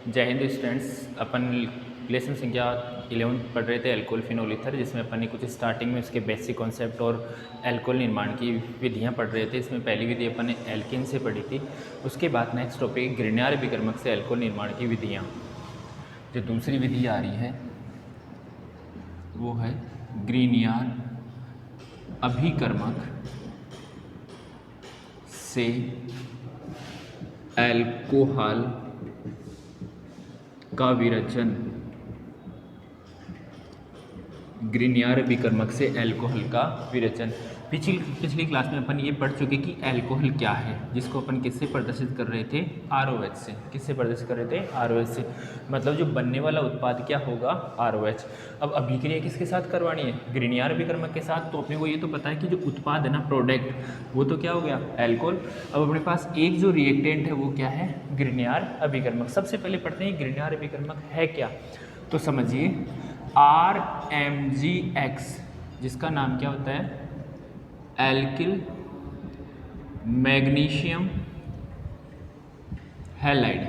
जय हिंद स्टूडेंट्स। अपन लेसन संख्या 11 पढ़ रहे थे एल्कोहल फिनोल ईथर, जिसमें अपन ने कुछ स्टार्टिंग में उसके बेसिक कॉन्सेप्ट और एल्कोहल निर्माण की विधियां पढ़ रहे थे। इसमें पहली विधि अपन ने एल्किन से पढ़ी थी। उसके बाद नेक्स्ट टॉपिक ग्रिग्नार्ड अभिकर्मक से एल्कोहल निर्माण की विधियाँ। जो दूसरी विधि आ रही है वो है ग्रिग्नार्ड अभिकर्मक से एल्कोहल का विरचन। ग्रिग्नार्ड अभिकर्मक से एल्कोहल का विरचन। पिछली क्लास में अपन ये पढ़ चुके कि एल्कोहल क्या है, जिसको अपन किससे प्रदर्शित कर रहे थे, ROH से। किससे प्रदर्शित कर रहे थे, ROH से। मतलब जो बनने वाला उत्पाद क्या होगा, ROH। अब अभिक्रिया किसके साथ करवानी है, ग्रिग्नार्ड अभिकर्मक के साथ। तो अपने को ये तो पता है कि जो उत्पाद है ना, प्रोडक्ट, वो तो क्या हो गया, एल्कोहल। अब अपने पास एक जो रिएक्टेंट है वो क्या है, ग्रिग्नार्ड अभिकर्मक। सबसे पहले पढ़ते हैं ग्रिग्नार्ड अभिकर्मक है क्या। तो समझिए RMgX, जिसका नाम क्या होता है, alkyl magnesium halide.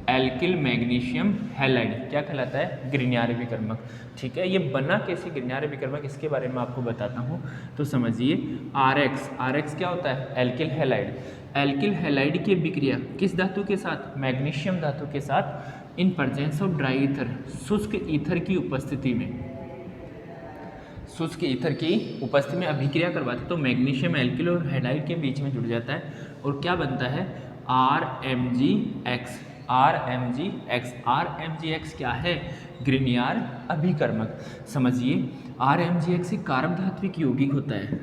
Alkyl magnesium halide क्या कहलाता है, ग्रिग्नार्ड अभिकर्मक। ठीक है, ये बना कैसे ग्रिग्नार्ड अभिकर्मक, इसके बारे में आपको बताता हूँ। तो समझिए RX क्या होता है, एल्किल हैलाइड। एल्किल हैलाइड की अभिक्रिया किस धातु के साथ, मैग्नीशियम धातु के साथ, in presence of dry ether, शुष्क ईथर की उपस्थिति में। शुष्क ईथर की उपस्थिति में अभिक्रिया करवाते तो मैग्नीशियम एल्किल और हैलाइड के बीच में जुड़ जाता है और क्या बनता है, RMgX। RMgX क्या है, ग्रिग्नार्ड अभिकर्मक। समझिए RMgX एक कार्बधात्विक यौगिक होता है।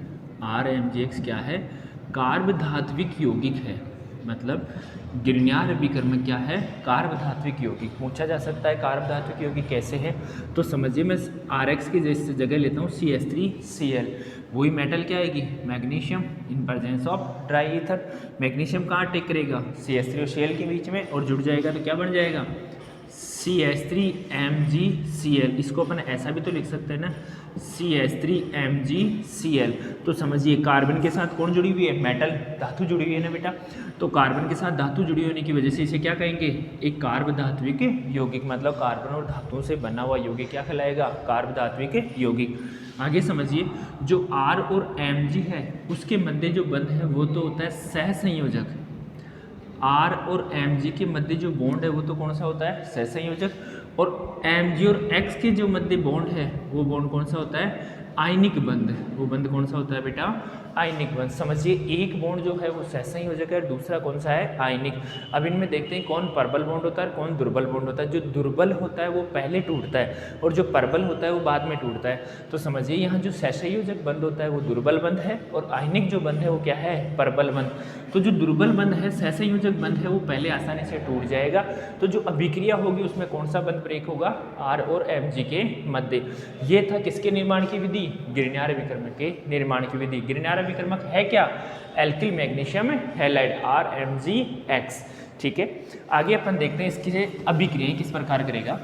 RMgX क्या है, कार्बधात्विक यौगिक है। मतलब ग्रिग्नार्ड अभिकर्मक क्या है, कार्बधात्विक यौगिक। पूछा जा सकता है कार्बधात्विक यौगिक कैसे है। तो समझिए मैं RX की जगह लेता हूँ CH3Cl। वही मेटल क्या आएगी, magnesium, in presence of dry ether. Magnesium कहाँ अटैक करेगा, CH3 और Cl के बीच में, और जुड़ जाएगा तो क्या बन जाएगा, CH3MgCl। इसको अपन ऐसा भी तो लिख सकते हैं ना, CH3MgCl। तो समझिए कार्बन के साथ कौन जुड़ी हुई है, मेटल, धातु जुड़ी हुई है ना बेटा। तो कार्बन के साथ धातु जुड़ी होने की वजह से इसे क्या कहेंगे, एक कार्बधात्विक यौगिक। मतलब कार्बन और धातुओं से बना हुआ यौगिक क्या कहलाएगा, कार्बधात्विक यौगिक। आगे समझिए जो R और Mg है उसके मध्य जो बंध है वो तो होता है सहसंयोजक। R और Mg के मध्य जो बॉन्ड है वो तो कौन सा होता है, सहसंयोजक। और Mg और X के जो मध्य बॉन्ड है वो बॉन्ड कौन सा होता है, आयनिक बंध। वो बंध कौन सा होता है बेटा, आयनिक बंध। समझिए एक बॉन्ड जो है वो सहसंयोजक है और दूसरा कौन सा है, आयनिक। अब इनमें देखते हैं कौन प्रबल बॉन्ड होता है, कौन दुर्बल बॉन्ड होता है। जो दुर्बल होता है वो पहले टूटता है और जो प्रबल होता है वो बाद में टूटता है। तो समझिए यहाँ जो सहसंयोजक बंध होता है वो दुर्बल बंध है और आयनिक जो बंध है वो क्या है, प्रबल बंध। तो जो दुर्बल बंध है, सहसंयोजक बंध है, वो पहले आसानी से टूट जाएगा। तो जो अभिक्रिया होगी उसमें कौन सा बंध ब्रेक होगा, R और Mg के मध्य। ये था किसके निर्माण की विधि, ग्रिग्नार्ड अभिकर्मक के निर्माण की विधि। ग्रिग्नार्ड अभिकर्मक है क्या, एल्किल मैग्नीशियम हैलाइड, RMgX। ठीक है, आगे अपन देखते हैं इसकी अभिक्रियाएं किस प्रकार करेगा।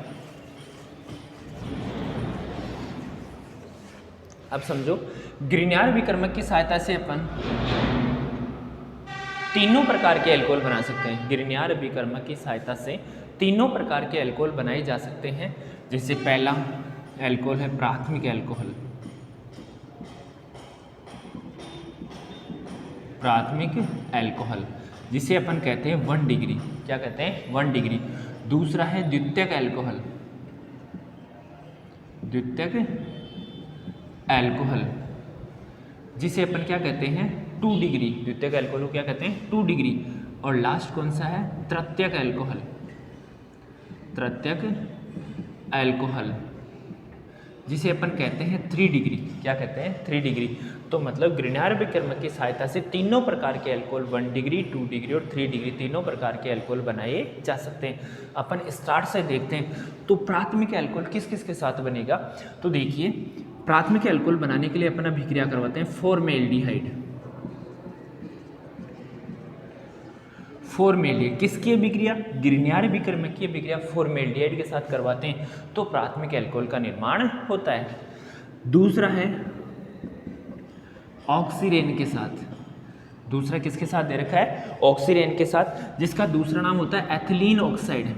अब समझो ग्रिग्नार्ड अभिकर्मक की सहायता से अपन तीनों प्रकार के अल्कोहल बना सकते हैं। ग्रिग्नार्ड अभिकर्मक की सहायता से तीनों प्रकार के अल्कोहल बनाए जा सकते हैं। जैसे पहला अल्कोहल है प्राथमिक अल्कोहल। प्राथमिक अल्कोहल जिसे अपन कहते हैं 1 डिग्री, क्या कहते हैं, 1 डिग्री। दूसरा है द्वितीयक अल्कोहल। द्वितीयक अल्कोहल जिसे अपन क्या कहते हैं, 2 डिग्री। द्वितीयक अल्कोहल को क्या कहते हैं, 2 डिग्री। और लास्ट कौन सा है, तृतीयक अल्कोहल। तृतीयक अल्कोहल जिसे अपन कहते हैं 3 डिग्री, क्या कहते हैं, 3 डिग्री। तो मतलब ग्रिग्नार्ड अभिकर्मक की सहायता से तीनों प्रकार के अल्कोहल 1 डिग्री, 2 डिग्री और 3 डिग्री तीनों प्रकार के अल्कोहल बनाए जा सकते हैं। अपन स्टार्ट से देखते हैं। तो प्राथमिक अल्कोहल किस किस के साथ बनेगा। तो देखिए प्राथमिक अल्कोहल बनाने के लिए अपन अभिक्रिया करवाते हैं फॉर्मेल्डिहाइड। फॉर्मेल्डिहाइड किसकी अभिक्रिया, ग्रिग्नार्ड अभिकर्मक की अभिक्रिया फॉर्मेल्डिहाइड के साथ करवाते हैं तो प्राथमिक अल्कोहल का निर्माण होता है। दूसरा है ऑक्सीरेन के साथ। दूसरा किसके साथ दे रखा है, ऑक्सीरेन के साथ, जिसका दूसरा नाम होता है एथिलीन ऑक्साइड।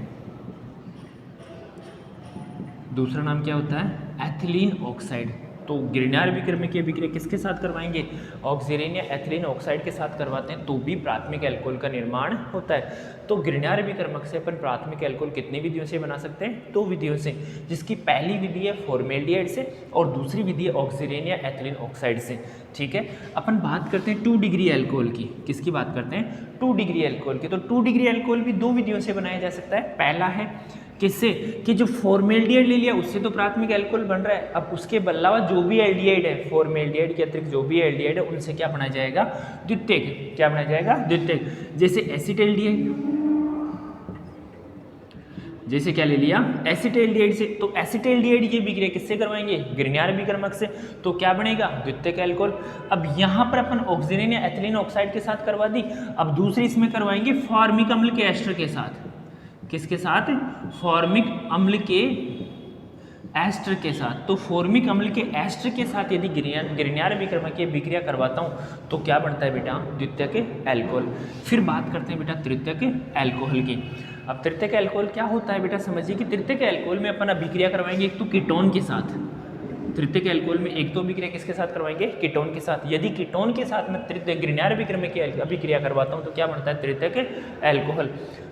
दूसरा नाम क्या होता है, एथिलीन ऑक्साइड। तो ग्रिग्नार्ड अभिकर्मक की अभिक्रिया किसके साथ करवाएंगे, ऑक्सीरेन या एथिलीन ऑक्साइड के साथ करवाते हैं, तो भी प्राथमिक अल्कोहल का निर्माण होता है। तो ग्रिग्नार्ड अभिकर्मक से अपन प्राथमिक अल्कोहल कितनी विधियों से बना सकते हैं, 2 विधियों से, जिसकी पहली विधि है फॉर्मेल्डिहाइड से और दूसरी विधि है ऑक्सीरेन या एथिलीन ऑक्साइड से। ठीक है, अपन बात करते हैं 2 डिग्री अल्कोहल की। किसकी बात करते हैं, 2 डिग्री अल्कोहल की। तो 2 डिग्री अल्कोहल भी 2 विधियों से बनाया जा सकता है। पहला है किससे, कि जो फॉर्मेल्डिहाइड ले लिया उससे तो प्राथमिक अल्कोहल बन रहा है, अब उसके अलावा जो भी एल्डिहाइड है, फॉर्मेल्डिहाइड के अतिरिक्त जो भी एल्डिहाइड है उनसे क्या बनाया जाएगा, द्वितीयक। क्या बनाया जाएगा, द्वितीयक। जैसे एसिटाल्डिहाइड, जैसे क्या ले लिया, एसिटाल्डिहाइड से, तो एसिटाल्डिहाइड की अभिक्रिया किससे करवाएंगे, ग्रिग्नार्ड अभिकर्मक से, तो क्या बनेगा, द्वितीयक अल्कोहल। अब यहाँ पर अपन ऑक्सीजन या एथिलीन ऑक्साइड के साथ करवा दी, अब दूसरी इसमें करवाएंगे फॉर्मिक अम्ल के एस्टर के साथ। किसके साथ, फॉर्मिक अम्ल के एस्टर के साथ। तो फॉर्मिक अम्ल के एस्टर के साथ यदि ग्रिग्नार्ड अभिकर्मक की अभिक्रिया करवाता हूँ तो क्या बनता है बेटा, द्वितीयक अल्कोहल। फिर बात करते हैं बेटा तृतीयक अल्कोहल की। अब तृतीयक अल्कोहल क्या होता है बेटा, समझिए कि तृतीयक अल्कोहल में अपन अभिक्रिया करवाएंगे एक तो कीटोन के साथ। तृतीयक अल्कोहल में एक तो अभिक्रिया किसके साथ करवाएंगे, कीटोन के साथ। यदि कीटोन के साथ में ग्रिग्नार्ड अभिकर्मक की अभिक्रिया करवाता हूँ तो क्या बनता है, तृतीयक अल्कोहल।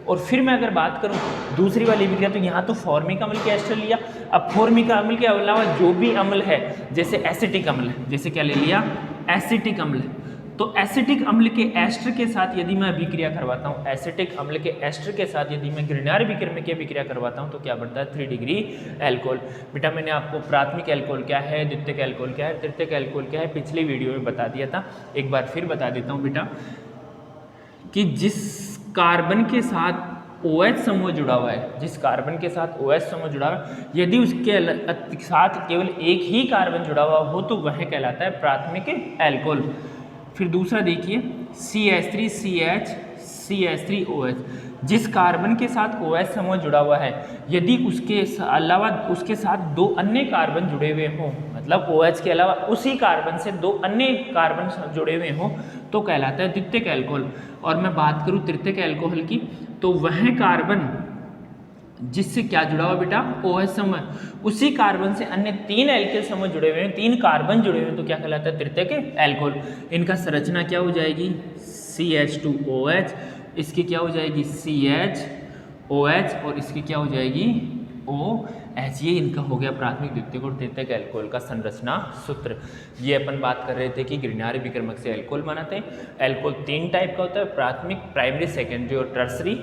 और फिर मैं अगर बात करूँ दूसरी वाली अभिक्रिया, तो यहाँ तो फॉर्मिक अम्ल के एस्टर लिया, अब फॉर्मिक अम्ल के अलावा जो भी अम्ल है, जैसे एसिटिक अम्ल, जैसे क्या ले लिया, एसिटिक अम्ल, तो एसिटिक अम्ल के एस्टर के साथ यदि मैं अभिक्रिया करवाता हूँ, एसिटिक अम्ल के एस्टर के साथ यदि मैं ग्रिग्नार्ड अभिकर्मक की अभिक्रिया करवाता हूँ तो क्या बनता है, 3 डिग्री अल्कोहल। बेटा मैंने आपको प्राथमिक अल्कोहल क्या है, द्वितीयक अल्कोहल क्या है, तृतीयक अल्कोहल क्या है, पिछली वीडियो में बता दिया था। एक बार फिर बता देता हूँ बेटा, कि जिस कार्बन के साथ OH समूह जुड़ा हुआ है, जिस कार्बन के साथ OH समूह जुड़ा हुआ है, यदि उसके साथ केवल एक ही कार्बन जुड़ा हुआ हो तो वह कहलाता है प्राथमिक अल्कोहल। फिर दूसरा देखिए CH3CH CH3OH, जिस कार्बन के साथ OH समूह जुड़ा हुआ है, यदि उसके अलावा उसके साथ 2 अन्य कार्बन जुड़े हुए हों, मतलब OH के अलावा उसी कार्बन से 2 अन्य कार्बन जुड़े हुए हों तो कहलाता है द्वितीयक अल्कोहल। और मैं बात करूं तृतीयक अल्कोहल की, तो वह कार्बन जिससे क्या जुड़ा हुआ बेटा, OH समूह, उसी कार्बन से अन्य 3 एल्किल समूह जुड़े हुए हैं, 3 कार्बन जुड़े हुए हैं, तो क्या कहलाता है, तृतीयक अल्कोहल। इनका संरचना क्या हो जाएगी, CH2OH, इसकी क्या हो जाएगी, CHOH, और इसकी क्या हो जाएगी, OH। ये इनका हो गया प्राथमिक, द्वितीयक और तृतीयक अल्कोहल का संरचना सूत्र। ये अपन बात कर रहे थे कि ग्रिग्नार्ड अभिकर्मक से अल्कोहल बनाते हैं। अल्कोहल 3 टाइप का होता है, प्राथमिक, प्राइमरी, सेकेंडरी और टर्सरी।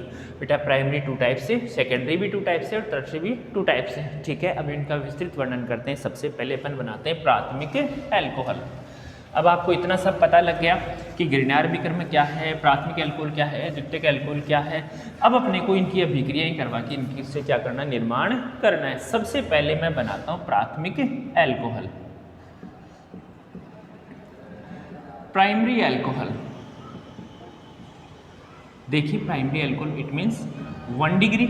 बेटा प्राइमरी 2 टाइप से, सेकेंडरी भी 2 टाइप से और टर्सरी भी 2 टाइप से। ठीक है, अब इनका विस्तृत वर्णन करते हैं। सबसे पहले अपन बनाते हैं प्राथमिक अल्कोहल। अब आपको इतना सब पता लग गया कि ग्रिग्नार्ड अभिकर्मक क्या है, प्राथमिक अल्कोहल क्या है, द्वितीयक अल्कोहल क्या है। अब अपने को इनकी अभिक्रियाएं करवा के इनकी से क्या करना, निर्माण करना है। सबसे पहले मैं बनाता हूं प्राथमिक अल्कोहल। प्राइमरी अल्कोहल, देखिए primary alcohol it means 1 degree,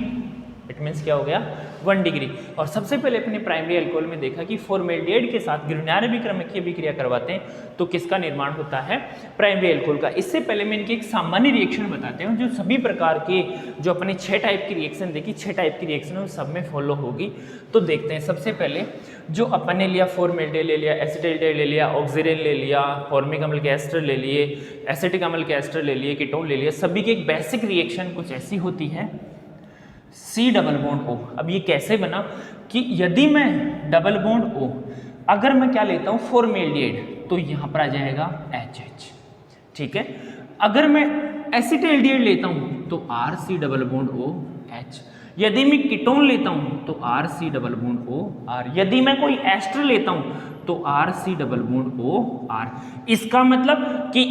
it means क्या हो गया, 1 डिग्री। और सबसे पहले अपने प्राइमरी अल्कोहल में देखा कि फॉर्मेल्डिहाइड के साथ ग्रिग्नार्ड अभिकर्मक की अभिक्रिया करवाते हैं तो किसका निर्माण होता है, प्राइमरी अल्कोहल का। इससे पहले मैं इनकी एक सामान्य रिएक्शन बताते हैं जो सभी प्रकार के, जो अपने 6 टाइप की रिएक्शन देखी, 6 टाइप की रिएक्शन है सब में फॉलो होगी। तो देखते हैं। सबसे पहले जो अपन ने लिया, फॉर्मेल्डिहाइड ले लिया, एसिटाल्डिहाइड ले लिया, ऑक्सीजन ले लिया, फॉर्मिक अम्ल के एस्टर ले लिए, एसिटिक अम्ल के एस्टर ले लिए, कीटोन ले लिया, सभी की एक बेसिक रिएक्शन कुछ ऐसी होती है, C डबल बॉन्ड O। अब ये कैसे बना कि यदि मैं डबल बॉन्ड O, अगर मैं क्या लेता हूँ फॉर्मेल्डिहाइड, तो यहाँ पर आ जाएगा HH। ठीक है, अगर मैं एसिटाल्डिहाइड लेता हूँ तो RC double bond O H। यदि मैं कीटोन लेता हूँ तो RC double bond O R। यदि मैं कोई एस्टर लेता हूँ तो RC double bond O R। इसका मतलब कि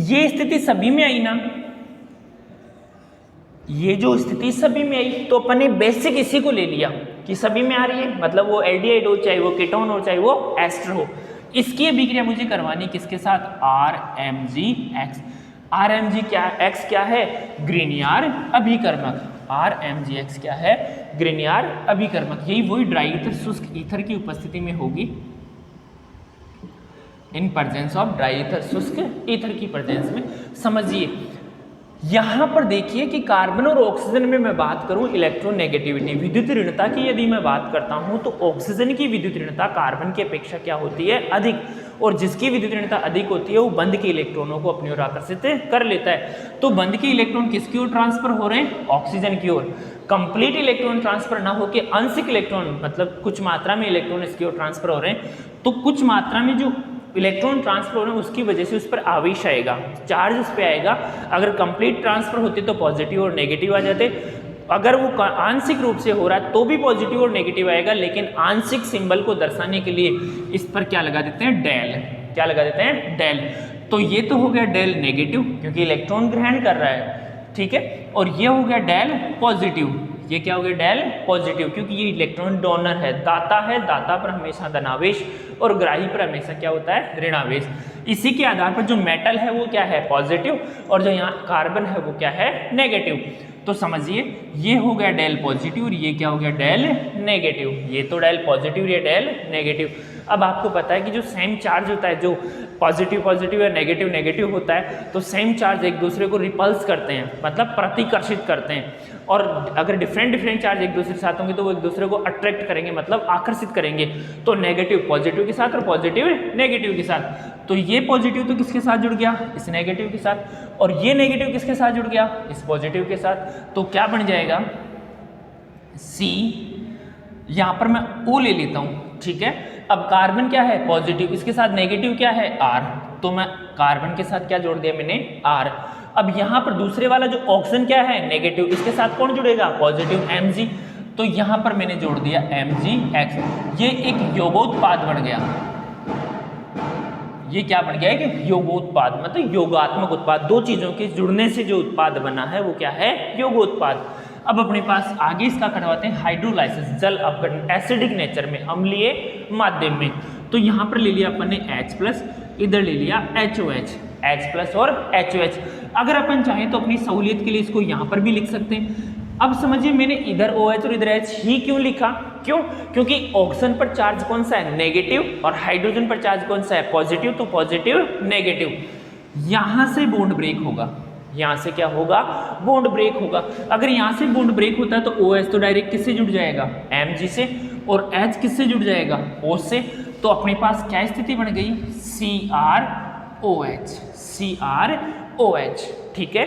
ये स्थिति सभी में आई ना, ये जो स्थिति सभी में आई, तो अपन ने बेसिक इसी को ले लिया कि सभी में आ रही है, मतलब वो एल्डिहाइड हो, चाहे वो कीटोन हो, चाहे वो एस्टर हो। इसकी अभिक्रिया मुझे करवानी किसके साथ, RMgX। RMg क्या, X क्या है, ग्रिग्नार्ड अभिकर्मक। RMgX क्या है, ग्रिग्नार्ड अभिकर्मक। यही वही ड्राई ईथर, शुष्क ईथर की उपस्थिति में होगी, in presence of dry ether, शुष्क ईथर की प्रेजेंस में समझिए यहाँ पर देखिए कि कार्बन और ऑक्सीजन में मैं बात करूं इलेक्ट्रोनेगेटिविटी, विद्युत ऋणता की यदि मैं बात करता हूं तो ऑक्सीजन की विद्युत ऋणता कार्बन की अपेक्षा क्या होती है, अधिक, और जिसकी विद्युत ऋणता अधिक होती है वो बंद के इलेक्ट्रॉनों को अपनी ओर आकर्षित कर लेता है। तो बंद के इलेक्ट्रॉन किसकी ओर ट्रांसफर हो रहे हैं, ऑक्सीजन की ओर। कंप्लीट इलेक्ट्रॉन ट्रांसफर ना होकर आंशिक इलेक्ट्रॉन, मतलब कुछ मात्रा में इलेक्ट्रॉन इसकी ओर ट्रांसफर हो रहे हैं, तो कुछ मात्रा में जो इलेक्ट्रॉन ट्रांसफर हो रहे हैं उसकी वजह से उस पर आवेश आएगा, चार्ज उस पर आएगा। अगर कंप्लीट ट्रांसफर होते तो पॉजिटिव और नेगेटिव आ जाते, अगर वो आंशिक रूप से हो रहा है तो भी पॉजिटिव और नेगेटिव आएगा, लेकिन आंशिक सिंबल को दर्शाने के लिए इस पर क्या लगा देते हैं, डेल। क्या लगा देते हैं, डेल। तो ये तो हो गया डेल नेगेटिव क्योंकि इलेक्ट्रॉन ग्रहण कर रहा है, ठीक है, और ये हो गया डेल पॉजिटिव। ये क्या हो गया, डेल पॉजिटिव, क्योंकि ये इलेक्ट्रॉन डोनर है, दाता है, दाता पर हमेशा धनावेश और ग्राही पर हमेशा क्या होता है, ऋणावेश। इसी के आधार पर जो मेटल है वो क्या है, पॉजिटिव, और जो यहाँ कार्बन है वो क्या है, नेगेटिव। तो समझिए ये हो गया डेल पॉजिटिव और ये क्या हो गया, डेल नेगेटिव। ये तो डेल पॉजिटिव, ये डेल नेगेटिव। अब आपको पता है कि जो सेम चार्ज होता है, जो पॉजिटिव पॉजिटिव या नेगेटिव नेगेटिव होता है, तो सेम चार्ज एक दूसरे को रिपल्स करते हैं, मतलब प्रतिकर्षित करते हैं, और अगर डिफरेंट चार्ज एक दूसरे के साथ होंगे तो वो एक दूसरे को अट्रैक्ट करेंगे, मतलब आकर्षित करेंगे। तो नेगेटिव पॉजिटिव के साथ और पॉजिटिव नेगेटिव के साथ। तो ये पॉजिटिव तो किसके साथ जुड़ गया, इस नेगेटिव के साथ, और ये नेगेटिव किसके साथ जुड़ गया, इस पॉजिटिव के साथ। तो क्या बन जाएगा, C, यहाँ पर मैं O ले लेता हूँ, ठीक है। अब कार्बन क्या है, पॉजिटिव, इसके साथ नेगेटिव क्या है, R, तो मैं कार्बन के साथ क्या जोड़ दिया मैंने, R। अब यहाँ पर दूसरे वाला जो ऑक्सीजन क्या है, नेगेटिव, इसके साथ कौन जुड़ेगा, पॉजिटिव, Mg, तो यहाँ पर मैंने जोड़ दिया MgX। ये एक योगोत्पाद बन गया। ये क्या बन गया, एक योगोत्पाद, मतलब योगात्मक उत्पाद। दो चीजों के जुड़ने से जो उत्पाद बना है वो क्या है, योगोत्पाद। अब अपने पास आगे इसका करवाते हैं हाइड्रोलाइसिस, जल अपघटन, एसिडिक नेचर में, अम्लीय माध्यम में। तो यहाँ पर ले लिया अपन ने H+, इधर ले लिया HOH, H+ और HOH। अगर अपन चाहें तो अपनी सहूलियत के लिए इसको यहाँ पर भी लिख सकते हैं। अब समझिए मैंने इधर OH और इधर H ही क्यों लिखा, क्यों, क्योंकि ऑक्सीजन पर चार्ज कौन सा है, नेगेटिव, और हाइड्रोजन पर चार्ज कौन सा है, पॉजिटिव, तो पॉजिटिव नेगेटिव। यहां से बॉन्ड ब्रेक होगा, यहां से क्या होगा, बॉन्ड ब्रेक होगा। अगर यहां से बॉन्ड ब्रेक होता है तो OH तो डायरेक्ट किससे जुड़ जाएगा, Mg से, और H किससे जुड़ जाएगा, O से। तो अपने पास क्या स्थिति बन गई, CrOH, CrOH, ठीक है।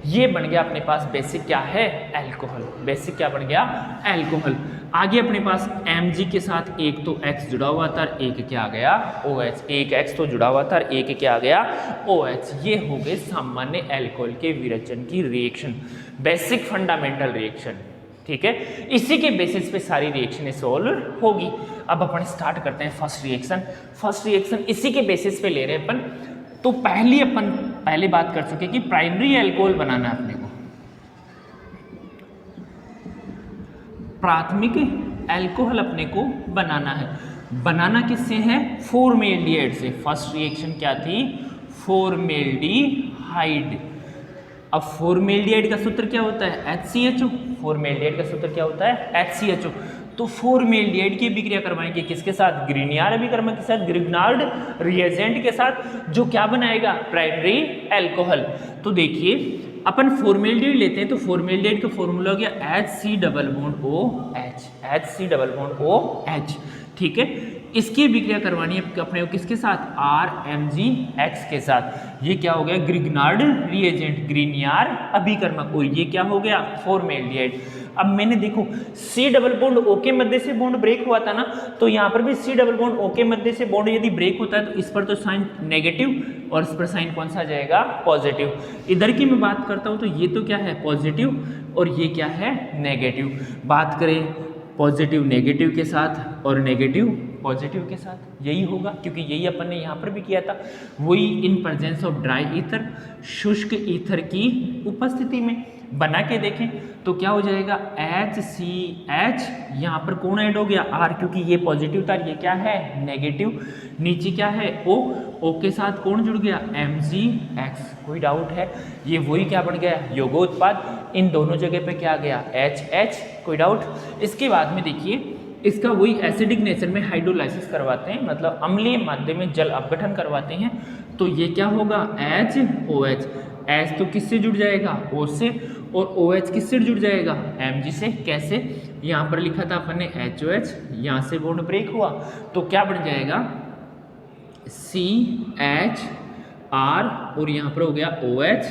ये बन गया अपने पास बेसिक क्या है, अल्कोहल। बेसिक क्या बन गया, अल्कोहल। आगे अपने पास Mg के साथ एक तो X जुड़ा हुआ था, एक क्या आ गया, OH। एक X तो जुड़ा हुआ था, एक क्या आ गया, OH। ये हो गए सामान्य अल्कोहल के विरचन की रिएक्शन, बेसिक फंडामेंटल रिएक्शन, ठीक है। इसी के बेसिस पे सारी रिएक्शन सॉल्व होगी। अब अपन स्टार्ट करते हैं फर्स्ट रिएक्शन। फर्स्ट रिएक्शन इसी के बेसिस पे ले रहे हैं अपन। तो अपन पहले बात कर चुके कि प्राइमरी अल्कोहल बनाना है अपने को, प्राथमिक अल्कोहल अपने को बनाना है। बनाना किससे है, फॉर्मेल्डिहाइड से। फर्स्ट रिएक्शन क्या थी, फॉर्मेल्डिहाइड। अब फॉर्मेल्डिहाइड का सूत्र क्या होता है, HCHO। फॉर्मेल्डिहाइड का सूत्र क्या होता है, HCHO। तो फॉर्मेल्डिहाइड की अभिक्रिया करवाएंगे किसके साथ, ग्रिग्नार्ड अभिकर्मक के साथ, ग्रिग्नार्ड रिएजेंट के साथ, जो क्या बनाएगा, प्राइमरी अल्कोहल। तो देखिए अपन फॉर्मेल्डिहाइड लेते हैं, तो फॉर्मेल्डिहाइड का फॉर्मूला हो गया HC+OH, HC+OH, ठीक है। इसकी अभिक्रिया करवानी है अपने को किसके साथ, RMgX के साथ। ये क्या हो गया, ग्रिग्नार्ड रिएजेंट, ग्रिग्नार्ड अभिकर्मक, और ये क्या हो गया, फॉर्मेल्डिहाइड। अब मैंने देखो C डबल बॉन्ड O के मध्य से बॉन्ड ब्रेक हुआ था ना, तो यहाँ पर भी C डबल बॉन्ड O के मध्य से बॉन्ड यदि ब्रेक होता है तो इस पर तो साइन नेगेटिव और इस पर साइन कौन सा आ जाएगा, पॉजिटिव। इधर की मैं बात करता हूँ तो ये तो क्या है, पॉजिटिव, और ये क्या है, नेगेटिव। बात करें पॉजिटिव नेगेटिव के साथ और नेगेटिव पॉजिटिव के साथ, यही होगा, क्योंकि यही अपन ने यहाँ पर भी किया था। वही in presence of dry ether, शुष्क ईथर की उपस्थिति में बना के देखें तो क्या हो जाएगा, HCH, यहाँ पर कौन ऐड हो गया, R, क्योंकि ये पॉजिटिव था, ये क्या है, नेगेटिव। नीचे क्या है, O के साथ कौन जुड़ गया, MgX। कोई डाउट है, ये वही क्या बन गया, योगोत्पाद। इन दोनों जगह पे क्या आ गया, HH। कोई डाउट। इसके बाद में देखिए इसका वही एसिडिक नेचर में हाइड्रोलाइसिस करवाते हैं, मतलब अम्लीय माध्यम में जल अपघटन करवाते हैं। तो ये क्या होगा, HOH। H तो किससे जुड़ जाएगा, O से, और OH किससे जुड़ जाएगा, Mg से। कैसे, यहाँ पर लिखा था अपन ने HOH, यहाँ से बॉन्ड ब्रेक हुआ तो क्या बन जाएगा CH R, और यहाँ पर हो गया OH,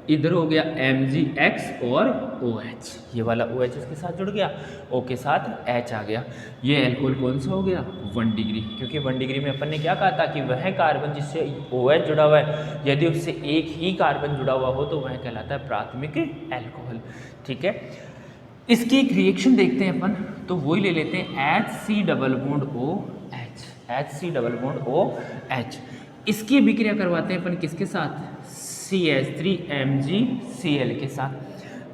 इधर हो गया MgX और OH, ये वाला OH इसके साथ जुड़ गया, O के साथ H आ गया। ये एल्कोहल कौन सा हो गया, 1 डिग्री, क्योंकि 1 डिग्री में अपन ने क्या कहा था कि वह कार्बन जिससे OH जुड़ा हुआ है, यदि उससे एक ही कार्बन जुड़ा हुआ हो तो वह कहलाता है प्राथमिक एल्कोहल। ठीक है, इसकी एक रिएक्शन देखते हैं अपन, तो वही ले लेते हैं HC double bond OH, HC double bond OH। इसकी अभिक्रिया करवाते हैं अपन किसके साथ, CH3MgCl के साथ।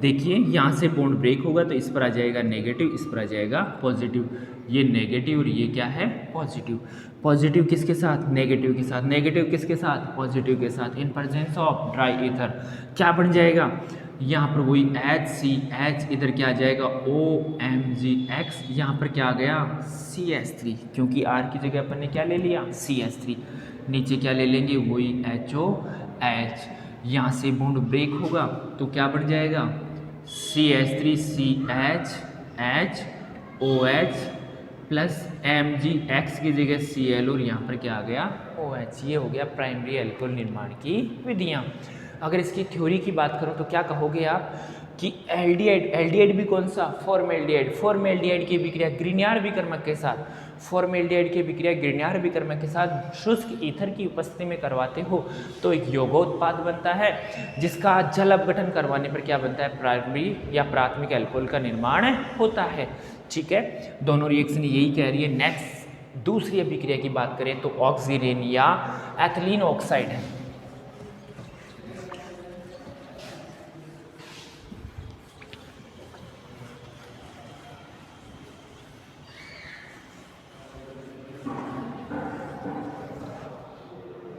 देखिए यहाँ से बॉन्ड ब्रेक होगा तो इस पर आ जाएगा नेगेटिव, इस पर आ जाएगा पॉजिटिव, ये नेगेटिव और ये क्या है पॉजिटिव। पॉजिटिव किसके साथ, नेगेटिव के साथ, नेगेटिव किसके साथ, पॉजिटिव के साथ। In presence of dry ether क्या बन जाएगा, यहाँ पर वही HCH, इधर क्या आ जाएगा OMgX, यहाँ पर क्या आ गया CH3, क्योंकि R की जगह अपन ने क्या ले लिया CH3, नीचे क्या ले लेंगे वही HOH। यहाँ से बॉन्ड ब्रेक होगा तो क्या बन जाएगा CH3CH HOH प्लस MgX की जगह Cl, और यहाँ पर क्या आ गया OH। ये हो गया प्राइमरी एल्कोहल निर्माण की विधियाँ। अगर इसकी थ्योरी की बात करो तो क्या कहोगे आप कि एल्डिहाइड, एल्डिहाइड भी कौन सा, फॉर्मेल्डिहाइड, फॉर्मेल्डिहाइड की विक्रिया ग्रिग्नार विकर्मक के साथ, फॉर्मेल्डिहाइड की विक्रिया ग्रिग्नार विकर्मक के साथ शुष्क ईथर की उपस्थिति में करवाते हो तो एक यौगोत्पाद बनता है, जिसका जल अपघटन करवाने पर क्या बनता है, प्राइमरी या प्राथमिक एल्कोहल का निर्माण होता है। ठीक है, दोनों रिएक्शन यही कह रही है। नेक्स्ट दूसरी अभिक्रिया की बात करें तो ऑक्सीरेन या एथिलीन ऑक्साइड है।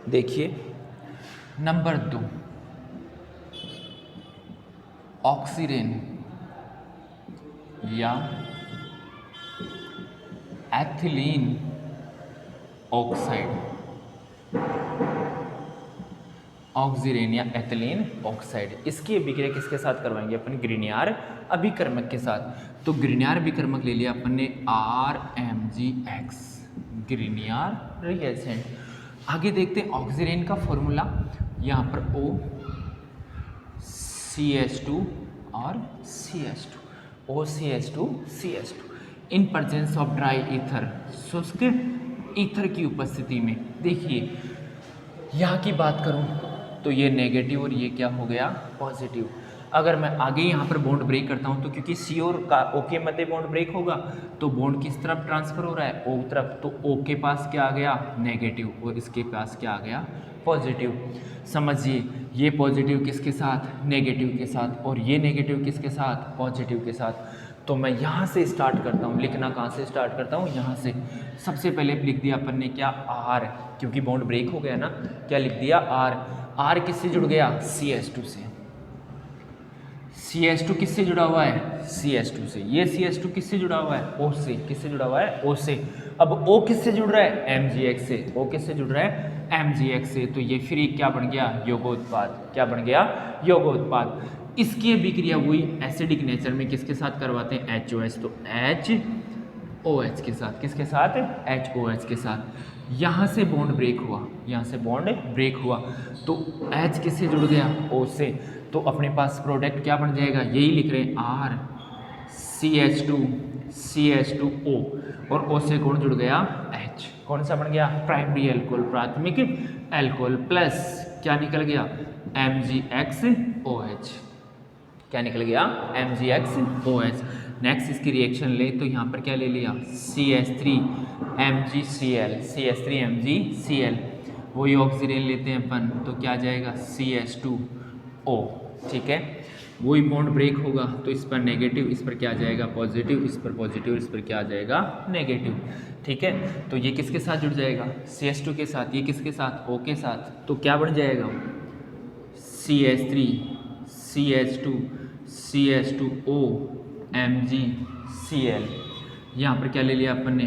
देखिए नंबर 2 ऑक्सीरेन या एथिलीन ऑक्साइड, ऑक्सीरेन या एथिलीन ऑक्साइड, इसकी अभिक्रिया किसके साथ करवाएंगे अपन, ग्रिग्नार अभिकर्मक के साथ। तो ग्रिग्नार अभिकर्मक ले लिया अपन ने RMgX, ग्रिग्नार रिएजेंट। आगे देखते हैं ऑक्सीरेन का फॉर्मूला, यहाँ पर O CH2 और CH2, OCH2 CH2 in presence of dry ether, शुष्क ईथर की उपस्थिति में। देखिए यहाँ की बात करूँ तो ये नेगेटिव और ये क्या हो गया पॉजिटिव। अगर मैं आगे यहाँ पर बॉन्ड ब्रेक करता हूँ तो क्योंकि C और O के मध्य बॉन्ड ब्रेक होगा तो बॉन्ड किस तरफ ट्रांसफर हो रहा है, O तरफ, तो O के पास क्या आ गया नेगेटिव और इसके पास क्या आ गया पॉजिटिव। समझिए ये पॉजिटिव किसके साथ, नेगेटिव के साथ, और ये नेगेटिव किसके साथ, पॉजिटिव के साथ। तो मैं यहाँ से स्टार्ट करता हूँ, लिखना कहाँ से स्टार्ट करता हूँ, यहाँ से। सबसे पहले लिख दिया अपन ने क्या R, क्योंकि बॉन्ड ब्रेक हो गया ना, क्या लिख दिया R किससे जुड़ गया CH2 से, CH2 किससे जुड़ा हुआ है CH2 से, ये CH2 किससे जुड़ा हुआ है O से, किससे जुड़ा हुआ है O से। अब O किससे जुड़ रहा है MgX से, O किससे जुड़ रहा है MgX से, तो ये फिर क्या बन गया यौगोत्पाद, क्या बन गया यौगोत्पाद। इसकी अभिक्रिया हुई एसिडिक नेचर में किसके साथ करवाते हैं HOH, तो HOH के साथ, किसके साथ HOH के साथ। यहाँ से बॉन्ड ब्रेक हुआ, यहाँ से बॉन्ड ब्रेक हुआ तो H किससे जुड़ गया O से, तो अपने पास प्रोडक्ट क्या बन जाएगा, यही लिख रहे हैं R CH2O, और O से कौन जुड़ गया H, कौन सा बन गया प्राइमरी एल्कोहल, प्राथमिक एल्कोहल, प्लस क्या निकल गया MgXOH, क्या निकल गया MgXOH। नेक्स्ट इसकी रिएक्शन ले तो यहाँ पर क्या ले लिया CH3MgCl, CH3MgCl, वही ऑक्सीजन लेते हैं अपन तो क्या आ जाएगा CH2O। ठीक है, वही बॉन्ड ब्रेक होगा तो इस पर नेगेटिव, इस पर क्या आ जाएगा पॉजिटिव, इस पर पॉजिटिव, इस पर क्या आ जाएगा नेगेटिव। ठीक है, तो ये किसके साथ जुड़ जाएगा CH2 के साथ, ये किसके साथ O के साथ, तो क्या बन जाएगा CH3 CH2 CH2O MgCl। यहाँ पर क्या ले लिया अपन ने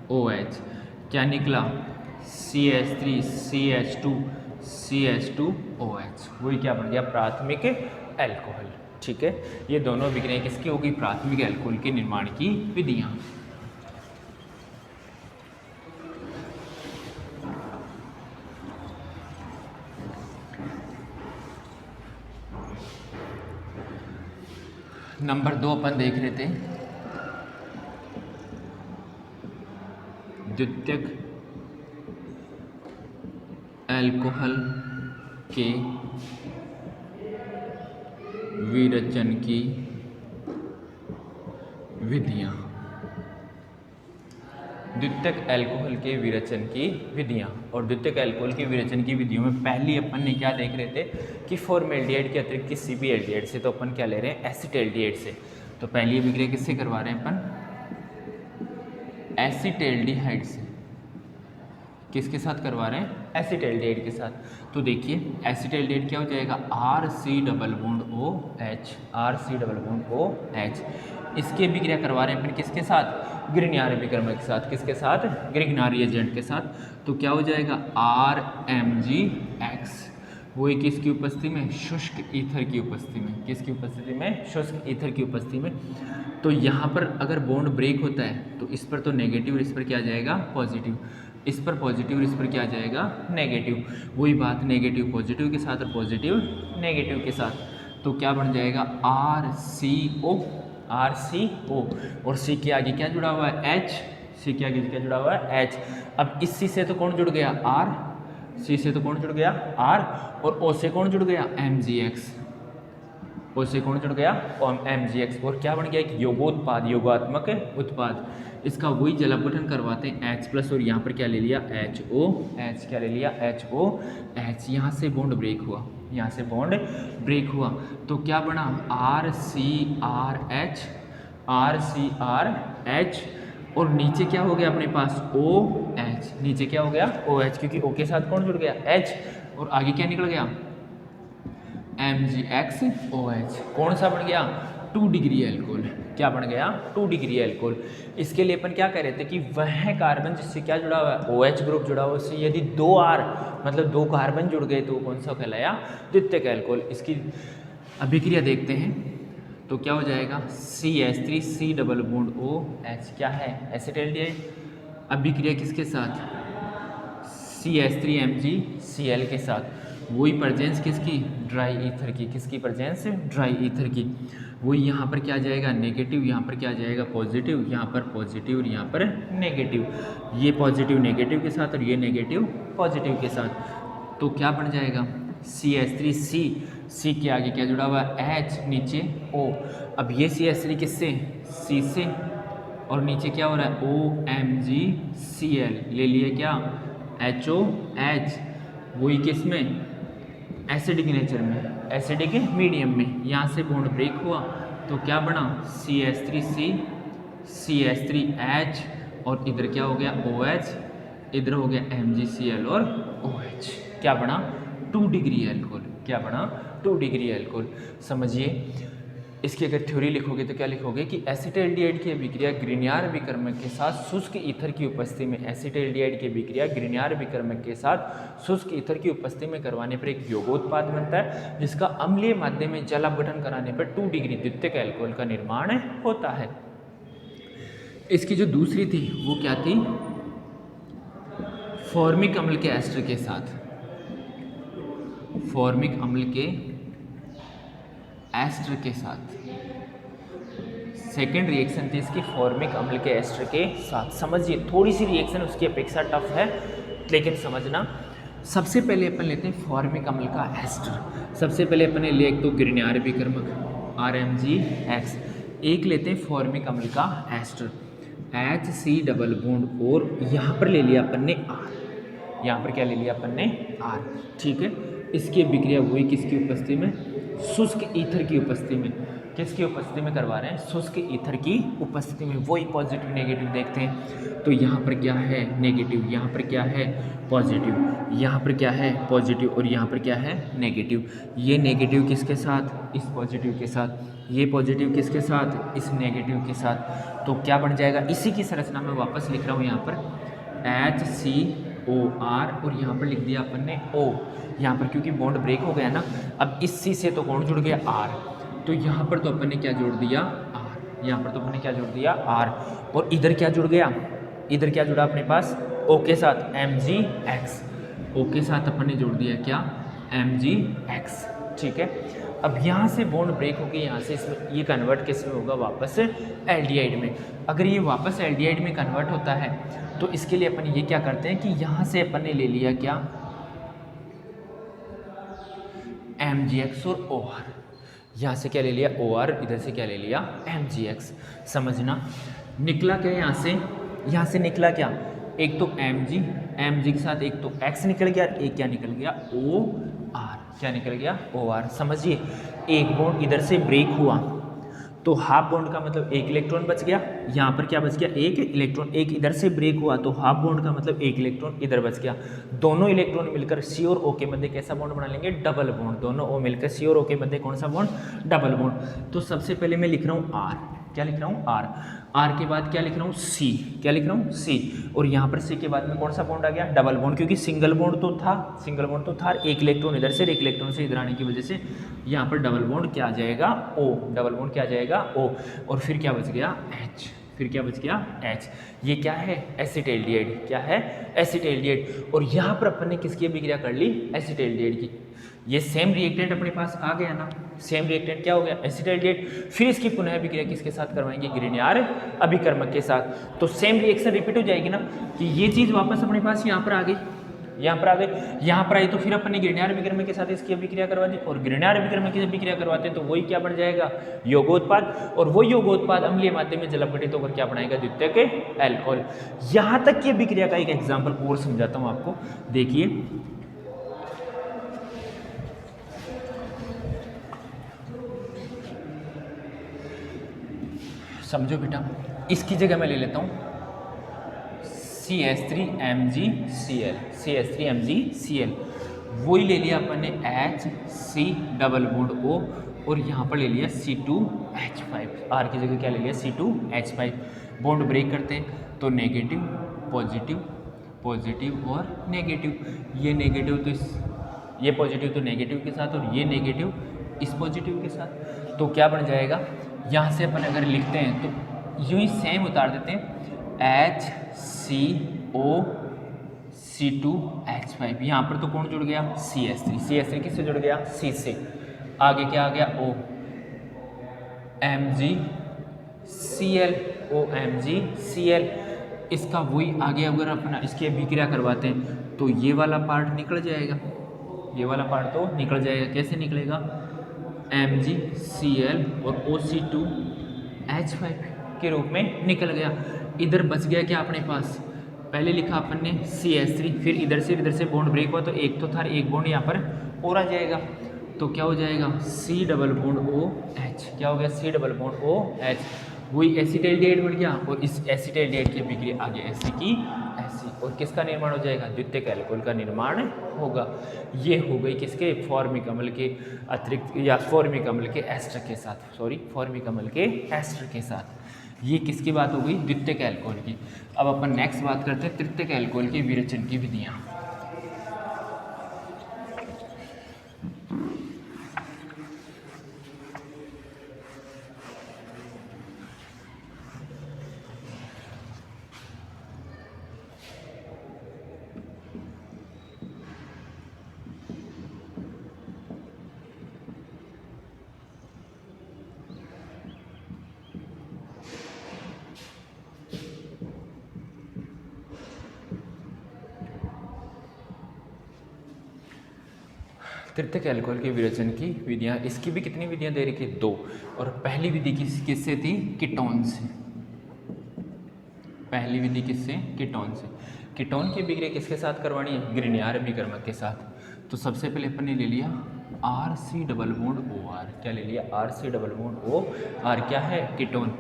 HOH, क्या निकला CH3 CH2 CH2OH, वही क्या बन गया, प्राथमिक एल्कोहल। ठीक है, ये दोनों विक्रियाएं किसकी होगी, प्राथमिक एल्कोहल के निर्माण की विधियां। नंबर 2 अपन देख रहे थे, द्वितीयक एल्कोहल के विरचन की विधियां। द्वितीयक एल्कोहल के विरचन की विधियां, और द्वितीयक एल्कोहल के विरचन की विधियों में पहली अपन ने क्या देख रहे थे कि फॉर्मेल्डिहाइड के अतिरिक्त किसी भी एल्डिहाइड से, तो अपन क्या ले रहे हैं, एसिटाल्डिहाइड से। तो पहली विक्रिया किससे करवा रहे हैं अपन, एसिटाल्डिहाइड से। किसके साथ करवा रहे हैं, एसिटाल्डिहाइड के साथ। तो देखिए एसिटाल्डिहाइड क्या हो जाएगा, RC≡OH, RC≡OH। इसके विक्रिया करवा रहे हैं अपन किसके साथ, ग्रिग्नार्ड विक्रमक के साथ। किसके साथ, ग्रिग्नार्ड एजेंट के साथ। तो क्या हो जाएगा, RMgX, वही किसकी उपस्थिति में, शुष्क ईथर की उपस्थिति में। किसकी उपस्थिति में, शुष्क ईथर की उपस्थिति में। तो यहाँ पर अगर बॉन्ड ब्रेक होता है तो इस पर तो नेगेटिव और इस पर क्या आ जाएगा, पॉजिटिव। इस पर पॉजिटिव और इस पर क्या आ जाएगा, नेगेटिव। वही बात नेगेटिव पॉजिटिव के साथ और पॉजिटिव नेगेटिव के साथ। तो क्या बन जाएगा, RCO, और C के आगे क्या जुड़ा हुआ है, H। C के आगे क्या जुड़ा हुआ है, H। अब इस C से तो कौन जुड़ गया, R। C से तो कौन जुड़ गया, R। और O से कौन जुड़ गया, MgX। O से कौन जुड़ गया, MgX। और क्या बन गया, एक योगोत्पाद, योगात्मक उत्पाद। इसका वही जल अपघटन करवाते हैं H+, और यहाँ पर क्या ले लिया, HOH। क्या ले लिया, HOH। यहाँ से बॉन्ड ब्रेक हुआ, यहाँ से बॉन्ड ब्रेक हुआ। तो क्या बना, RCRH, RCRH। और नीचे क्या हो गया अपने पास, OH। नीचे क्या हो गया, OH, क्योंकि O के साथ कौन जुड़ गया, H। और आगे क्या निकल गया, MgXOH। कौन सा बन गया, 2 डिग्री एल्कोहल। क्या बन गया, 2 डिग्री एल्कोहल। इसके लिए अपन क्या कह रहे थे कि वह कार्बन जिससे क्या जुड़ा हुआ है, OH ग्रुप जुड़ा हुआ, उससे यदि 2 R मतलब 2 कार्बन जुड़ गए तो कौन सा कहलाया, द्वितीयक एल्कोहल। इसकी अभिक्रिया देखते हैं तो क्या हो जाएगा, CH3C≡OH। क्या है, एसिटाल्डिहाइड। अभिक्रिया किसके साथ, CH3MgCl के साथ। वही प्रेजेंस किसकी, ड्राई ईथर की। किसकी प्रेजेंस, ड्राई ईथर की। वही यहाँ पर क्या जाएगा, नेगेटिव, यहाँ पर क्या जाएगा, पॉजिटिव, यहाँ पर पॉजिटिव और यहाँ पर नेगेटिव। ये पॉजिटिव नेगेटिव के साथ और ये नेगेटिव पॉजिटिव के साथ। तो क्या बन जाएगा, CH3C। C के आगे क्या जुड़ा हुआ है, H, नीचे O। अब ये CH3 किससे, C से, और नीचे क्या हो रहा है, OMgCl। ले लिए क्या, HOH। वही किस में, एसिडिक नेचर में, एसिडिक मीडियम में। यहाँ से बॉन्ड ब्रेक हुआ तो क्या बना, CH3C, CH3H, और इधर क्या हो गया, OH। इधर हो गया MgCl और OH। क्या बना, 2 डिग्री एल्कोहल। क्या बना, 2 डिग्री एल्कोहल। समझिए, इसकी अगर थ्योरी लिखोगे तो क्या लिखोगे कि एसिटाल्डिहाइड की अभिक्रिया ग्रिग्नार्ड विक्रमक के साथ शुष्क ईथर की उपस्थिति में, एसिटाल्डिहाइड की अभिक्रिया ग्रिग्नार्ड विक्रमक के साथ शुष्क ईथर की उपस्थिति में करवाने पर एक योगोत्पाद बनता है, जिसका अम्लीय माध्यम में जल अपघटन कराने पर 2 डिग्री द्वितीयक एल्कोहल का निर्माण होता है। इसकी जो दूसरी थी वो क्या थी, फॉर्मिक अम्ल के एस्टर के साथ, फॉर्मिक अम्ल के एस्टर के साथ। सेकेंड रिएक्शन थी इसकी फॉर्मिक अम्ल के एस्टर के साथ। समझिए, थोड़ी सी रिएक्शन उसकी अपेक्षा टफ है, लेकिन समझना। सबसे पहले अपन लेते हैं फॉर्मिक अम्ल का एस्टर। सबसे पहले अपन ने लिया एक तो ग्रिग्नार्ड विक्रमक RMgX, एक लेते हैं फॉर्मिक अम्ल का एस्टर HC डबल बॉन्ड, और यहाँ पर ले लिया अपन ने R। यहाँ पर क्या ले लिया अपन ने, R। ठीक है, इसकी अभिक्रिया हुई किसकी उपस्थिति में, शुष्क ईथर की उपस्थिति में। किसकी उपस्थिति में करवा रहे हैं, शुष्क ईथर की उपस्थिति में। वही पॉजिटिव नेगेटिव देखते हैं। तो यहाँ पर क्या है, नेगेटिव, यहाँ पर क्या है, पॉजिटिव, यहाँ पर क्या है, पॉजिटिव, और यहाँ पर क्या है, नेगेटिव। ये नेगेटिव किसके साथ, इस पॉजिटिव के साथ। ये पॉजिटिव किसके साथ, इस नेगेटिव के साथ। तो क्या बन जाएगा, इसी की संरचना में वापस लिख रहा हूँ यहाँ पर HC OR और यहाँ पर लिख दिया अपन ने O। यहाँ पर क्योंकि बॉन्ड ब्रेक हो गया ना, अब इस C से तो कौन जुड़ गया R, तो यहाँ पर तो अपन ने क्या जोड़ दिया R, यहाँ पर तो अपन ने क्या जोड़ दिया R, और इधर क्या जुड़ गया, इधर क्या जुड़ा अपने पास O के साथ MgX, O के साथ अपन ने जोड़ दिया क्या MgX, ठीक है। अब यहाँ से बॉन्ड ब्रेक होकर यहाँ से इसमें ये कन्वर्ट किस में होगा, वापस एल्डिहाइड में। अगर ये वापस एल्डिहाइड में कन्वर्ट होता है तो इसके लिए अपन ये क्या करते हैं कि यहाँ से अपन ने ले लिया क्या MgX और OR, यहाँ से क्या ले लिया OR, इधर से क्या ले लिया MgX। समझना निकला क्या यहाँ से निकला क्या, एक तो Mg के साथ एक तो X निकल गया, एक क्या निकल गया OR, क्या निकल गया OR। समझिए एक बॉन्ड इधर से ब्रेक हुआ तो हाफ बॉन्ड का मतलब एक इलेक्ट्रॉन बच गया, यहाँ पर क्या बच गया एक इलेक्ट्रॉन, एक इधर से ब्रेक हुआ तो हाफ बॉन्ड का मतलब एक इलेक्ट्रॉन इधर बच गया। दोनों इलेक्ट्रॉन मिलकर C और O के मध्य कैसा बॉन्ड बना लेंगे, डबल बॉन्ड। दोनों O मिलकर C और O के मध्य कौन सा बॉन्ड, डबल बॉन्ड। तो सबसे पहले मैं लिख रहा हूँ R, क्या लिख रहा हूँ R के बाद क्या लिख रहा हूँ C, क्या लिख रहा हूँ C, और यहाँ पर C के बाद में कौन सा बॉन्ड आ गया, डबल बॉन्ड, क्योंकि सिंगल बॉन्ड तो था, एक इलेक्ट्रॉन इधर से एक इलेक्ट्रॉन से इधर आने की वजह से यहाँ पर डबल बॉन्ड क्या आ जाएगा O, डबल बॉन्ड क्या आ जाएगा O, और फिर क्या बच गया H, फिर क्या बच गया H। ये क्या है एसिटाल्डिहाइड, क्या है एसिटाल्डिहाइड। और यहाँ पर अपन ने किसकी अभिक्रिया कर ली, एसिटाल्डिहाइड की। ये सेम रिएक्टेंट अपने पास आ गया ना, सेम रिएक्टेंट क्या हो गया एसिटाल्डिहाइड। फिर इसकी पुनः अभिक्रिया किसके साथ करवाएंगे, ग्रिग्नियर अभिकर्मक के साथ। तो सेम रिएक्शन रिपीट हो जाएगी ना, कि ये चीज़ वापस अपने पास यहाँ पर आ गई, यहाँ पर आ गई, यहाँ पर आई तो फिर अपन ने ग्रिग्नियर अभिकर्मक के साथ इसकी अभिक्रिया करवा दी, और ग्रिग्नियर अभिकर्मक की अभिक्रिया करवाते हैं तो वही क्या बन जाएगा योगोत्पाद, और वो योगोत्पाद अम्लीय माध्यम में जल अपघटित होकर क्या बनाएगा द्वितीयक अल्कोहल। यहाँ तक की अभिक्रिया का एक एग्जाम्पल और समझाता हूँ आपको, देखिए समझो बेटा। इसकी जगह मैं ले लेता हूँ CH3MgCl, CH3MgCl, वही ले लिया अपन ने HC डबल बॉन्ड O, और यहाँ पर ले लिया C2H5, R की जगह क्या ले लिया C2H5। बॉन्ड ब्रेक करते हैं तो नेगेटिव पॉजिटिव, पॉजिटिव और नेगेटिव, ये नेगेटिव तो ये पॉजिटिव तो नेगेटिव के साथ, और ये नेगेटिव इस पॉजिटिव के साथ। तो क्या बन जाएगा, यहाँ से अपन अगर लिखते हैं तो यूँ ही सेम उतार देते हैं HCO C2H5, यहाँ पर तो कौन जुड़ गया CH3, CH3 किससे जुड़ गया C से, आगे क्या आ गया O MgCl, O MgCl, इसका वही आगे अगर अपना इसकी अभिक्रिया करवाते हैं तो ये वाला पार्ट निकल जाएगा, ये वाला पार्ट तो निकल जाएगा। कैसे निकलेगा, MgCl और OC2H5 के रूप में निकल गया। इधर बच गया क्या अपने पास, पहले लिखा अपन ने CH3, फिर इधर से बॉन्ड ब्रेक हुआ तो एक तो था, एक बॉन्ड यहाँ पर और आ जाएगा, तो क्या हो जाएगा C डबल बॉन्ड OH, क्या हो गया C डबल बॉन्ड OH, वही एसिटाल्डिहाइड बन गया, और इस एसिटाल्डिहाइड की अभिक्रिया आगे ऐसी की ऐसी, और किसका निर्माण हो जाएगा द्वितीयक अल्कोहल का निर्माण होगा। ये हो गई किसके, फॉर्मिक अम्ल के अतिरिक्त, या फॉर्मिक अम्ल के एस्टर के साथ, सॉरी फॉर्मिक अम्ल के एस्टर के साथ। ये किसकी बात हो गई, द्वितीयक अल्कोहल की। अब अपन नेक्स्ट बात करते हैं तृतीयक अल्कोहल के विरेचन की विधियाँ। तृतीयक अल्कोहल के विरेचन की विधियाँ, इसकी भी कितनी विधियाँ दे रखी, 2। और पहली विधि किससे थी, कीटोन से। पहली विधि किससे, कीटोन से। कीटोन की अभिक्रिया किसके साथ करवानी है, ग्रिग्नियर अभिकर्मक के साथ। तो सबसे पहले अपन ने ले लिया RC डबल बॉन्ड OR, क्या ले लिया RC डबल बॉन्ड OR, क्या है कीटोन।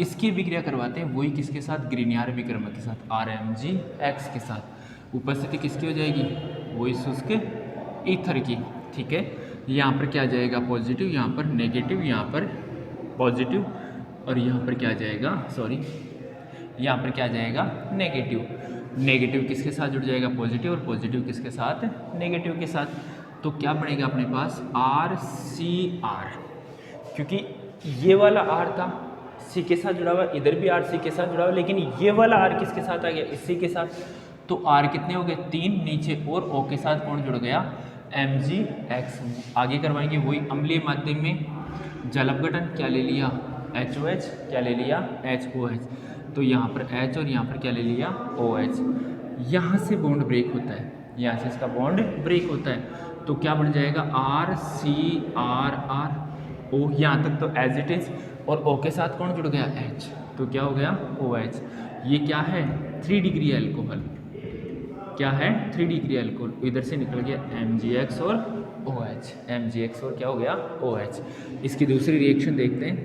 इसकी अभिक्रिया करवाते हैं वही किसके साथ, ग्रिग्नियर अभिकर्मक के साथ, RMgX के साथ। उपस्थिति किसकी हो जाएगी, वही शुष्क ईथर की, ठीक है। यहाँ पर क्या आ जाएगा पॉजिटिव, यहाँ पर नेगेटिव, यहाँ पर पॉजिटिव, और यहाँ पर क्या आ जाएगा, सॉरी यहाँ पर क्या आ जाएगा नेगेटिव। नेगेटिव किसके साथ जुड़ जाएगा, पॉजिटिव, और पॉजिटिव किसके साथ, नेगेटिव के साथ। तो क्या बनेगा अपने पास RCR, क्योंकि ये वाला R था C के साथ जुड़ा हुआ, इधर भी R C के साथ जुड़ा हुआ, लेकिन ये वाला R किसके साथ आ गया, इसी के साथ। तो R कितने हो गए 3 नीचे, और O के साथ कौन जुड़ गया, MgX। आगे करवाएंगे वही अम्लीय माध्यम में जल अपघटन, क्या ले लिया HOH, क्या ले लिया HOH। तो यहाँ पर H और यहाँ पर क्या ले लिया OH। यहाँ से बॉन्ड ब्रेक होता है, यहाँ से इसका बॉन्ड ब्रेक होता है। तो क्या बन जाएगा RCRR O, यहाँ तक तो एज इट इज, और O के साथ कौन जुड़ गया H, तो क्या हो गया OH। ये क्या है 3 डिग्री एल्कोहल, क्या है 3 डिग्री एल्कोहल, इधर से निकल गया MgX और OH, MgX और क्या हो गया OH। इसकी दूसरी रिएक्शन देखते हैं,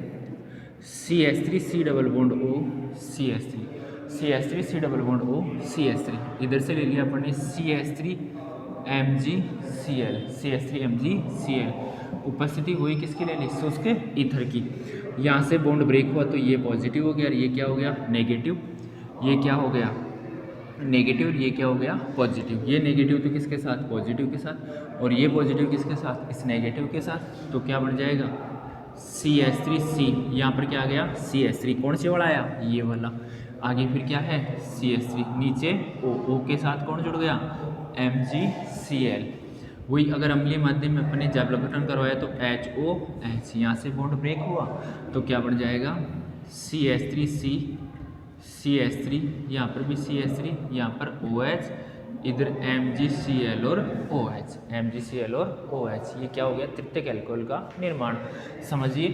CH3 C double bond O CH3, CH3 C double bond O CH3, इधर से ले लिया अपन ने CH3 MgCl, CH3 MgCl, उपस्थिति हुई किसकी ले ली, शुष्क ईथर की। यहाँ से बॉन्ड ब्रेक हुआ तो ये पॉजिटिव हो गया और ये क्या हो गया नेगेटिव, ये क्या हो गया नेगेटिव और ये क्या हो गया पॉजिटिव। ये नेगेटिव तो किसके साथ, पॉजिटिव के साथ, और ये पॉजिटिव किसके साथ, इस नेगेटिव के साथ। तो क्या बन जाएगा CH3C, यहाँ पर क्या आ गया CH3, कौन से वाला आया ये वाला, आगे फिर क्या है CH3, नीचे O के साथ कौन जुड़ गया MgCl। वही अगर अम्लीय माध्यम में अपने जल अपघटन करवाया तो HOH, यहाँ से बॉन्ड ब्रेक हुआ तो क्या बन जाएगा CH3C, CH3, यहाँ पर भी CH3, यहाँ पर OH, इधर MgCl और OH, MgCl और OH। ये क्या हो गया तृतीयक एल्कोहल का निर्माण। समझिए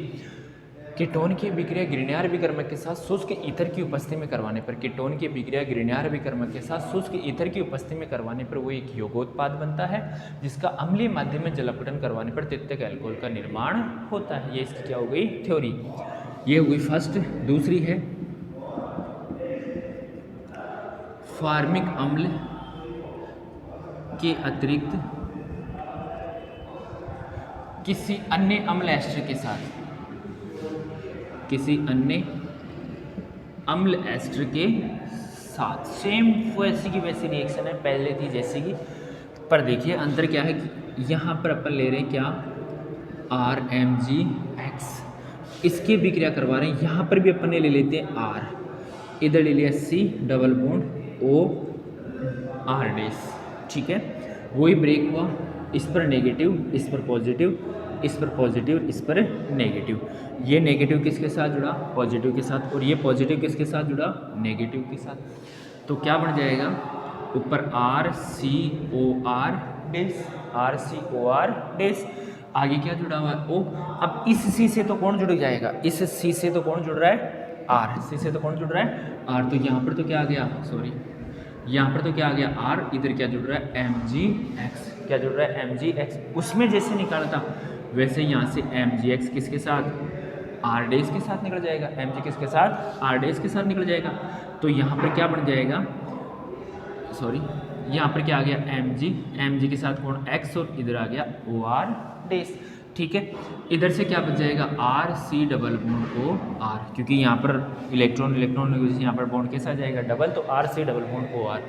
कीटोन की अभिक्रिया ग्रीनियर विकर्मक के साथ शुष्क ईथर की उपस्थिति में करवाने पर, कीटोन की अभिक्रिया ग्रीनियर विकर्मक के साथ शुष्क ईथर की उपस्थिति में करवाने पर वो एक यौगोत्पाद बनता है जिसका अम्लीय माध्यम में जल अपघटन करवाने पर तृतीयक एल्कोहल का निर्माण होता है। ये इसकी क्या हो गई थ्योरी, ये हो गई फर्स्ट। दूसरी है फार्मिक अम्ल के अतिरिक्त किसी अन्य अम्ल एस्टर के साथ, किसी अन्य अम्ल एस्टर के साथ, सेम वैसी की वैसी रिएक्शन है पहले थी जैसी की, पर देखिए अंतर क्या है कि यहाँ पर अपन ले रहे हैं क्या RMgX, इसकी विक्रिया करवा रहे हैं। यहाँ पर भी अपन ने ले लेते हैं R, इधर ले लिया C double bond O R dash, ठीक है। वही ब्रेक हुआ, इस पर नेगेटिव, इस पर पॉजिटिव, इस पर पॉजिटिव, इस पर नेगेटिव। ये नेगेटिव किसके साथ जुड़ा पॉजिटिव के साथ, और ये पॉजिटिव किसके साथ जुड़ा नेगेटिव के साथ। तो क्या बन जाएगा ऊपर RCOR डैश, RCOR डैश, आगे क्या जुड़ा हुआ है O। अब इस C से तो कौन जुड़ जाएगा, इस C से तो कौन जुड़ रहा है R, C से तो कौन जुड़ रहा है R। तो यहाँ पर तो क्या आ गया, सॉरी यहाँ पर तो क्या आ गया R, इधर क्या जुड़ रहा है MgX, क्या जुड़ रहा है MgX। उसमें जैसे निकाला था वैसे यहाँ से MgX किसके साथ R डैश के साथ निकल जाएगा, Mg किसके साथ R डैश के साथ निकल जाएगा। तो यहाँ पर क्या बन जाएगा, सॉरी यहाँ पर क्या आ गया Mg के साथ कौन X, और इधर आ गया OR डैश, ठीक है। इधर से क्या बच जाएगा RC डबल बॉन्ड OR, क्योंकि यहाँ पर इलेक्ट्रॉन यहाँ पर बॉन्ड कैसा आ जाएगा डबल, तो RC डबल बॉन्ड OR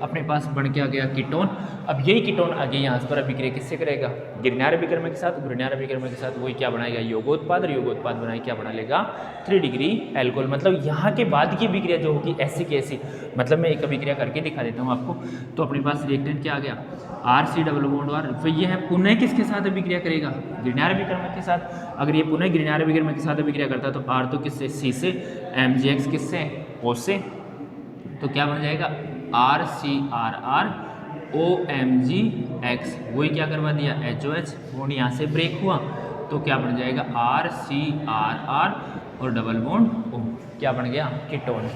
अपने पास बन के आ गया कीटोन। अब यही कीटोन आगे यहाँ पर अभिक्रिया किससे करेगा, ग्रीनियर विकर्मक के साथ, ग्रीनियर विकर्मक के साथ वही क्या बनाएगा योगोत्पाद, और योगोत्पाद बनाए क्या बना लेगा 3 डिग्री एल्कोहल। मतलब यहाँ के बाद की अभिक्रिया जो होगी ऐसी की ऐसी, मतलब मैं एक अभिक्रिया करके दिखा देता हूँ आपको। तो अपने पास रिएक्टेंट क्या आ गया RC डबल बॉन्ड OR, फिर ये है पुनः किसके साथ अभिक्रिया करेगा ग्रीनियर विकर्मक के साथ। अगर ये पुनः ग्रीनियर विकर्मक के साथ अभिक्रिया करता है तो R तो किससे C से, MgX किससे O से, तो क्या बन जाएगा RCRR OMgX, वही क्या करवा दिया HOH, बॉन्ड यहाँ से ब्रेक हुआ तो क्या बन जाएगा RCRR और डबल बॉन्ड O, क्या बन गया कीटोन,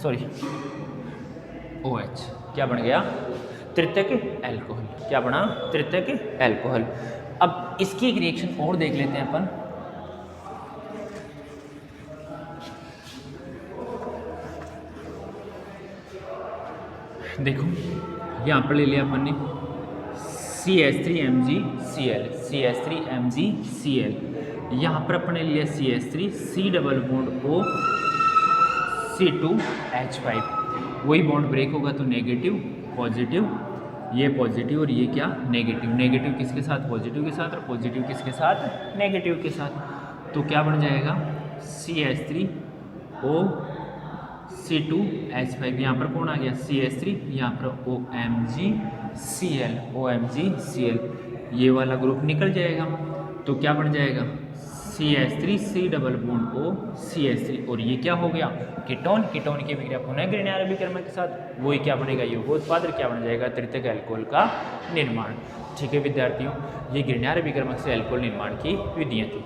सॉरी OH, क्या बन गया तृतीयक एल्कोहल, क्या बना तृतीयक एल्कोहल। अब इसकी एक रिएक्शन और देख लेते हैं अपन। देखो यहाँ पर ले लिया अपन ने CH3MgCl, CH3MgCl, यहाँ पर अपन ने लिया CH3 C double bond O C2H5, वही बॉन्ड ब्रेक होगा तो नेगेटिव पॉजिटिव, ये पॉजिटिव और ये क्या नेगेटिव, नेगेटिव किसके साथ पॉजिटिव के साथ और पॉजिटिव किसके साथ नेगेटिव के साथ, तो क्या बन जाएगा CH3O C2H5, यहाँ पर कौन आ गया CH3, यहाँ पर OMgCl, ये वाला ग्रुप निकल जाएगा तो क्या बन जाएगा CH3 C double bond O CH3, और ये क्या हो गया कीटोन, कीटोन की अभिक्रिया पुनः ग्रीन अभिकर्मक के साथ वही क्या बनेगा यौगोत्पाद, क्या बन जाएगा तृतीयक अल्कोहल का निर्माण। ठीक है विद्यार्थियों, ये ग्रीन अभिकर्मक से अल्कोहल निर्माण की विधियाँ थी।